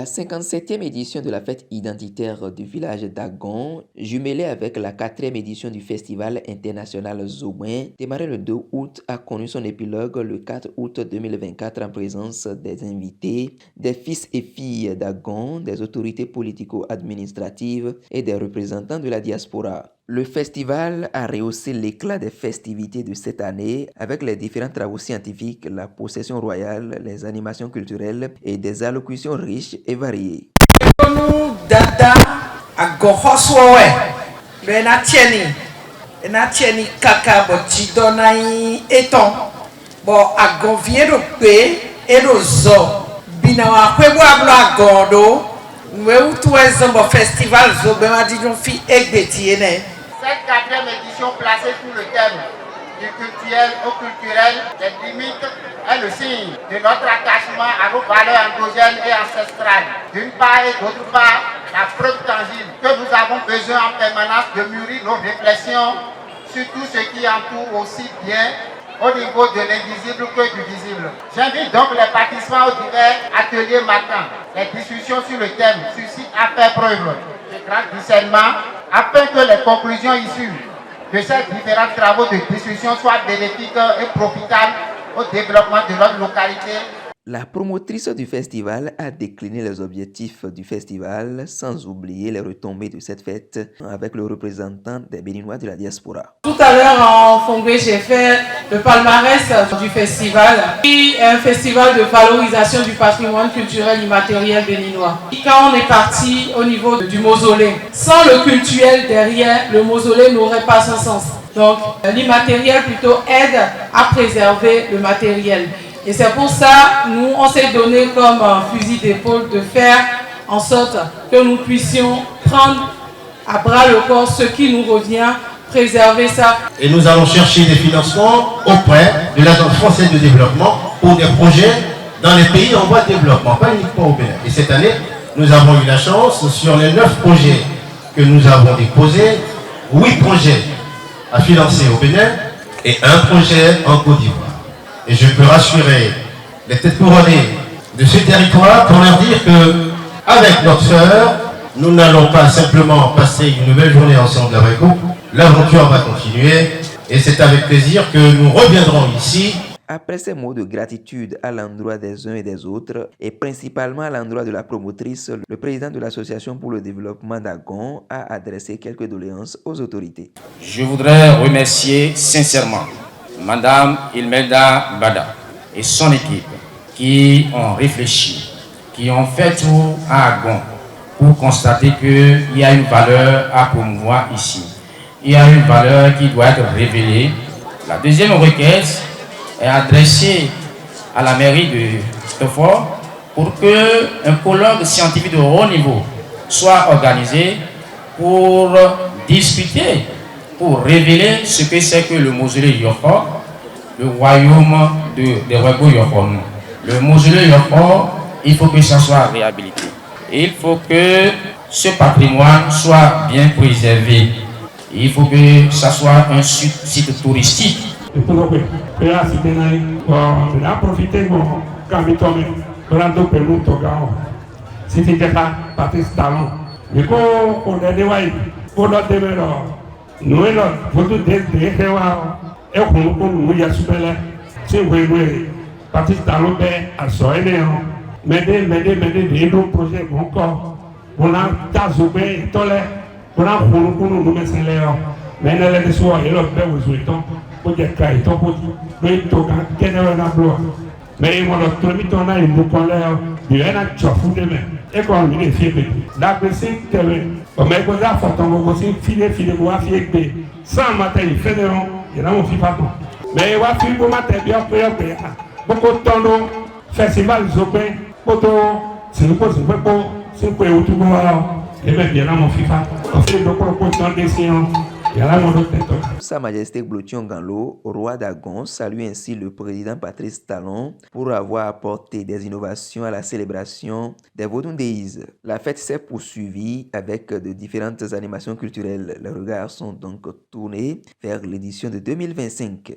La 57e édition de la fête identitaire du village d'Agon, jumelée avec la 4e édition du festival international Zouben, démarré le 2 août, a connu son épilogue le 4 août 2024 en présence des invités, des fils et filles d'Agon, des autorités politico-administratives et des représentants de la diaspora. Le festival a rehaussé l'éclat des festivités de cette année avec les différents travaux scientifiques, la procession royale, les animations culturelles et des allocutions riches et variées. Dada agohoswowe benatieni kaka botidonai eton bo agoviero pe erozo binawa kwebo ablo agondo nweutuezo bo festival zo bemadijon fi egbetiene. Cette 4e édition placée sous le thème du culturel au culturel, les limites est le signe de notre attachement à nos valeurs endogènes et ancestrales. D'une part et d'autre part, la preuve tangible que nous avons besoin en permanence de mûrir nos réflexions sur tout ce qui entoure aussi bien au niveau de l'invisible que du visible. J'invite donc les participants aux divers ateliers matins. Les discussions sur le thème suscitent à faire preuve de grand discernement afin que les conclusions issues de ces différents travaux de discussion soient bénéfiques et profitables au développement de notre localité. La promotrice du festival a décliné les objectifs du festival sans oublier les retombées de cette fête avec le représentant des Béninois de la diaspora. Tout à l'heure en Fongbé, j'ai fait le palmarès du festival, qui est un festival de valorisation du patrimoine culturel immatériel béninois. Quand on est parti au niveau du mausolée, sans le cultuel derrière, le mausolée n'aurait pas son sens. Donc l'immatériel plutôt aide à préserver le matériel. Et c'est pour ça, nous, on s'est donné comme fusil d'épaule de faire en sorte que nous puissions prendre à bras le corps ce qui nous revient, préserver ça. Et nous allons chercher des financements auprès de l'Agence française de développement pour des projets dans les pays en voie de développement, pas uniquement au Bénin. Et cette année, nous avons eu la chance, sur les 9 projets que nous avons déposés, 8 projets à financer au Bénin et 1 projet en Côte d'Ivoire. Et je peux rassurer les têtes couronnées de ce territoire pour leur dire que, avec notre sœur, nous n'allons pas simplement passer une nouvelle journée ensemble avec vous. L'aventure va continuer et c'est avec plaisir que nous reviendrons ici. Après ces mots de gratitude à l'endroit des uns et des autres, et principalement à l'endroit de la promotrice, le président de l'Association pour le développement d'Agon a adressé quelques doléances aux autorités. Je voudrais remercier sincèrement Madame Imelda Bada et son équipe qui ont réfléchi, qui ont fait tout à Agon pour constater qu'il y a une valeur à promouvoir ici. Il y a une valeur qui doit être révélée. La deuxième requête est adressée à la mairie de Steffort pour qu'un colloque scientifique de haut niveau soit organisé pour discuter, pour révéler ce que c'est que le mausolée Yofor, le royaume des Ouégo Yofor. Le mausolée Yofor, il faut que ça soit réhabilité. Il faut que ce patrimoine soit bien préservé. Il faut que ça soit un site touristique. Festival Zouben, Sa Majesté Glotion Ganlo, roi d'Agon, salue ainsi le président Patrice Talon pour avoir apporté des innovations à la célébration des Vodun Days. La fête s'est poursuivie avec de différentes animations culturelles. Les regards sont donc tournés vers l'édition de 2025.